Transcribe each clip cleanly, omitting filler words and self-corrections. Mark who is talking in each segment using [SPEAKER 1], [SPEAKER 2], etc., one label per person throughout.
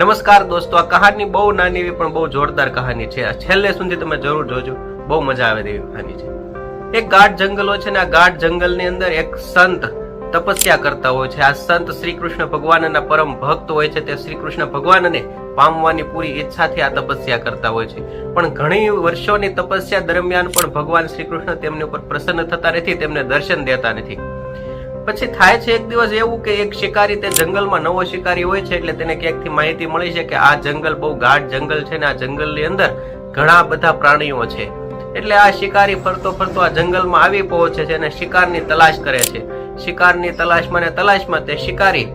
[SPEAKER 1] નમસ્કાર દોસ્તો, આ કહાની બહુ નાની એવી પણ બહુ જોરદાર કહાની છે. છેલ્લે સુધી તમે જરૂર જોજો, બહુ મજા આવે તેવી કહાની છે. એક ગાઢ જંગલો છે ને આ ગાઢ જંગલની અંદર એક સંત તપસ્યા કરતા હોય છે. આ સંત શ્રી કૃષ્ણ ભગવાનના પરમ ભક્ત હોય છે. તે શ્રી કૃષ્ણ ભગવાનને પામવાની પૂરી ઈચ્છાથી આ તપસ્યા કરતા હોય છે. પણ ઘણી વર્ષોની તપસ્યા દરમિયાન પણ ભગવાન શ્રી કૃષ્ણ તેમની ઉપર પ્રસન્ન થતા નથી, તેમને દર્શન દેતા નથી. પછી થાય છે એક દિવસ એવું કે એક શિકારી, તે જંગલમાં નવો શિકારી હોય છે, એટલે તેને ક્યાંકથી માહિતી મળી છે કે આ જંગલ બહુ ગાઢ જંગલ છે ને આ જંગલની અંદર ઘણા બધા પ્રાણીઓ છે. એટલે આ શિકારી ફરતો ફરતો આ જંગલમાં આવી પહોંચે છે અને શિકારની તલાશ કરે છે. શિકારની તલાશમાં ને તલાશમાં તે શિકારી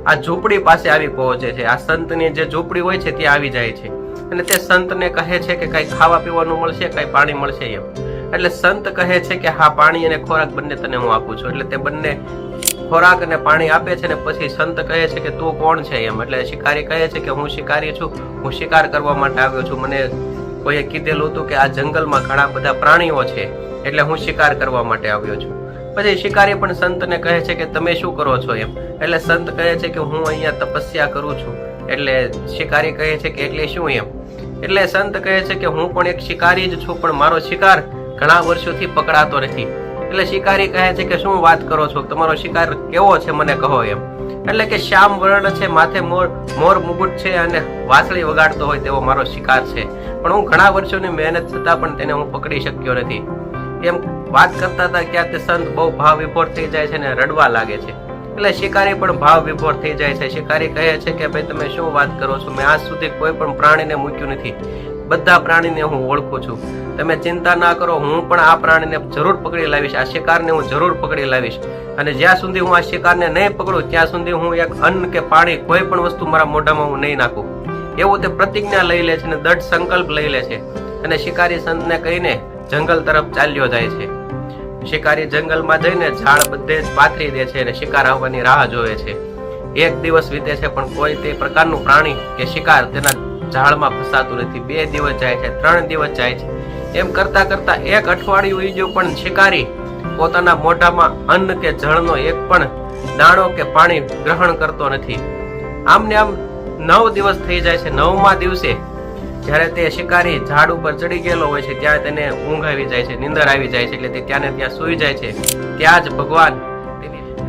[SPEAKER 1] આ ઝૂંપડી પાસે આવી પહોંચે છે. આ સંતની જે ઝૂંપડી હોય છે ત્યાં આવી જાય છે અને તે સંતને કહે છે કે કઈ ખાવા પીવાનું મળશે, કઈ પાણી મળશે એમ. એટલે સંત કહે છે કે હા, પાણી અને ખોરાક બંને તને હું આપું છું. એટલે તે બંને ખોરાક અને પાણી આપે છે ને પછી સંત કહે છે કે તું કોણ છે એમ. એટલે શિકારી કહે છે કે હું શિકારી છું, હું શિકાર કરવા માટે આવ્યો છું. મને કોઈએ કીધેલું હતું કે આ જંગલમાં ઘણા બધા પ્રાણીઓ છે, એટલે હું શિકાર કરવા માટે આવ્યો છું. પછી શિકારી પણ સંતને કહે છે કે તમે શું કરો છો એમ. એટલે સંત કહે છે કે હું અહીંયા તપસ્યા કરું છું. એટલે શિકારી કહે છે કે એટલે શું એમ. એટલે સંત કહે છે કે હું પણ એક શિકારી જ છું, પણ મારો શિકાર ઘણા વર્ષોથી પકડાતો નથી. એટલે શિકારી કહે છે કે શું વાત કરો છો, તમારો શિકાર કેવો છે મને કહો એમ. એટલે કે શ્યામ વર્ણ છે, માથે મોર મુગુટ છે અને વાંસળી વગાડતો હોય તેવો મારો શિકાર છે, પણ હું ઘણા વર્ષોની મહેનત છતાં પણ તેને હું પકડી શક્યો નથી એમ વાત કરતા હતા. ક્યાં તે સંત બહુ ભાવ વિભોર થઈ જાય છે અને રડવા લાગે છે. એટલે શિકારી પણ ભાવ વિભોર થઈ જાય છે. શિકારી કહે છે કે ભાઈ તમે શું વાત કરો છો, મેં આજ સુધી કોઈ પણ પ્રાણીને મૂક્યું નથી, બધા પ્રાણીને હું ઓળખું છું. તમે ચિંતા ના કરો, હું પણ આ પ્રાણીને જરૂર પકડી લાવીશ, આ શિકારને હું જરૂર પકડી લાવીશ. અને જ્યાં સુધી હું આ શિકારને નહીં પકડું ત્યાં સુધી હું એક અન્ન કે પાણી કોઈ પણ વસ્તુ મારા મોઢામાં હું નહીં નાખું. એવું તે પ્રતિજ્ઞા લઈ લે છે અને દ્રઢ સંકલ્પ લઈ લે છે. અને શિકારી સંતને કહીને જંગલ તરફ ચાલ્યો જાય છે. શિકારી જંગલમાં જઈને ઝાડ બધે જ પાથરી દે છે અને શિકાર આવવાની રાહ જોવે છે. એક દિવસ વીતે છે પણ કોઈ તે પ્રકારનું પ્રાણી કે શિકાર તેના ઝાડમાં ફસાતું નથી. 2 દિવસ જાય છે, 3 દિવસ જાય છે. એમ કરતા કરતા એક અઠવાડિયું વી ગયું પણ શિકારી પોતાના મોઢામાં અન્ન કે જળનો એક પણ દાણો કે પાણી ગ્રહણ કરતો નથી. આમને આમ 9 દિવસ થઈ જાય છે. 9મા દિવસે જ્યારે તે શિકારી ઝાડ ઉપર ચડી ગયેલો હોય છે ત્યાં તેને ઊંઘ આવી જાય છે, નીંદર આવી જાય છે. એટલે તે ત્યાં સૂઈ જાય છે. ત્યાં જ ભગવાન,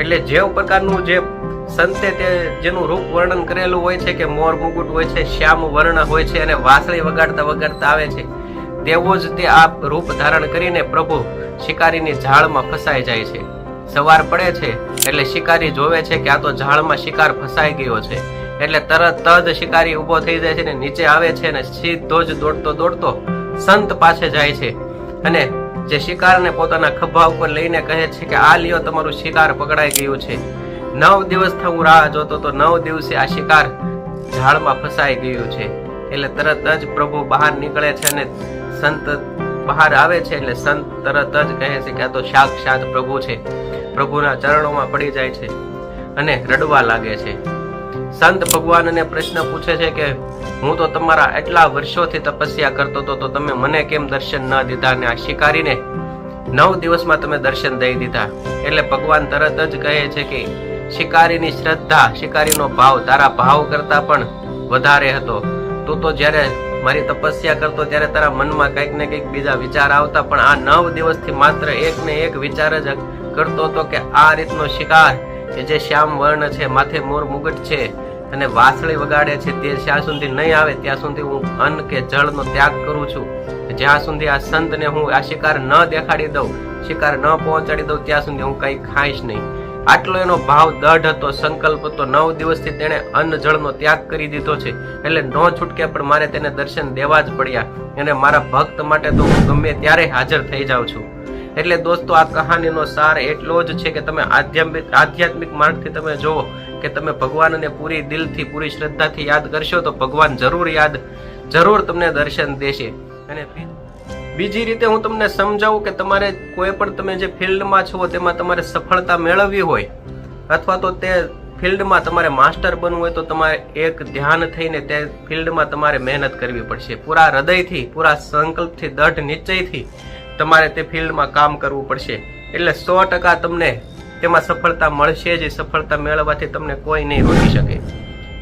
[SPEAKER 1] એટલે જે પ્રકારનું જે સંતે તે જેનું રૂપ વર્ણન કરેલું હોય છે કે મોર મુગુટ હોય છે, શ્યામ વર્ણ હોય છે અને વાંસળી વગાડતા વગાડતા આવે છે, તેવો જ તે આ રૂપ ધારણ કરીને પ્રભુ શિકારીની ઝાડમાં ફસાઈ જાય છે. સવાર પડે છે એટલે શિકારી જોવે છે કે આ તો ઝાડમાં શિકાર ફસાઈ ગયો છે. એટલે તરત જ શિકારી ઉભો થઈ જાય છે ને નીચે આવે છે અને સીધો જ દોડતો દોડતો સંત પાસે જાય છે અને જે શિકારને પોતાના ખભા ઉપર લઈને કહે છે કે આ લ્યો, તમારું શિકાર પકડાઈ ગયું છે. 9 દિવસથી હું રાહ જોતો તો 9 દિવસે આ શિકાર ઝાડમાં ફસાઈ ગયું છે. એટલે તરત જ પ્રભુ બહાર નીકળે છે અને સંત બહાર આવે છે. એટલે સંત તરત જ કહે છે કે આ તો સાક્ષાત પ્રભુ છે. પ્રભુના ચરણોમાં પડી જાય છે અને રડવા લાગે છે. સંત ભગવાનને પ્રશ્ન પૂછે છે કે હું તો તમારા એટલા વર્ષોથી તપસ્યા કરતો હતો તો તમે મને કેમ દર્શન ન દીધા, ને આ શિકારીને 9 દિવસમાં તમે દર્શન દઈ દીધા. એટલે ભગવાન તરત જ કહે છે કે શિકારીની શ્રદ્ધા, શિકારીનો ભાવ તારા ભાવ કરતા પણ વધારે હતો. તું તો જ્યારે મારી તપસ્યા કરતો ત્યારે તારા મનમાં કંઈક ને કંઈક બીજા વિચાર આવતા, પણ આ 9 દિવસથી માત્ર એક ને એક વિચાર જ કરતો હતો કે આ રીતનો શિકાર કે જે શ્યામ વર્ણ છે, માથે મોર મુગટ છે અને વાંસળી વગાડે છે, તે જ્યાં સુધી નહીં આવે ત્યાં સુધી હું અન્ન કે જળનો ત્યાગ કરું છું. જ્યાં સુધી આ સંતને હું આ શિકાર ન દેખાડી દઉં, શિકાર ન પહોંચાડી દઉં, ત્યાં સુધી હું કંઈ ખાઈશ નહીં. આટલો એનો ભાવ દઢ હતો, સંકલ્પ હતો. 9 દિવસથી તેણે અન્ન જળનો ત્યાગ કરી દીધો છે. એટલે ન છૂટકે પણ મારે તેને દર્શન દેવા જ પડ્યા. અને મારા ભક્ત માટે તો હું ગમે ત્યારે હાજર થઈ જાઉં છું. એટલે દોસ્તો, આ કહાનીનો સાર એટલો જ છે કે તમે આધ્યાત્મિક માર્ગથી તમે જુઓ કે તમે ભગવાનને પૂરી દિલથી, પૂરી શ્રદ્ધાથી યાદ કરશો તો ભગવાન જરૂર તમને દર્શન દેશે. અને બીજી રીતે હું તમને સમજાવું કે તમારે કોઈ પણ તમે જે ફિલ્ડમાં છો તેમાં તમારે સફળતા મેળવવી હોય અથવા તો તે ફિલ્ડમાં તમારે માસ્ટર બનવું હોય તો તમારે એક ધ્યાન થઈને તે ફિલ્ડમાં તમારે મહેનત કરવી પડશે. પૂરા હૃદયથી, પૂરા સંકલ્પથી, દ્રઢ નિશ્ચયથી તમારે તે ફિલ્ડમાં કામ કરવું પડશે. એટલે 100% તમને તેમાં સફળતા મળશે જ. સફળતા મેળવવાથી તમને કોઈ નહીં રોકી શકે.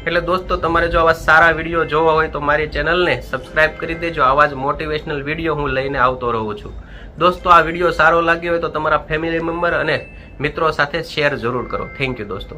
[SPEAKER 1] એટલે દોસ્તો તમારે જો આવા સારા વિડીયો જોવા હોય તો મારી ચેનલને સબસ્ક્રાઇબ કરી દેજો. આવા જ મોટિવેશનલ વિડીયો હું લઈને આવતો રહું છું. દોસ્તો આ વિડીયો સારો લાગ્યો હોય તો તમારા ફેમિલી મેમ્બર અને મિત્રો સાથે શેર જરૂર કરો. થેન્ક યુ દોસ્તો.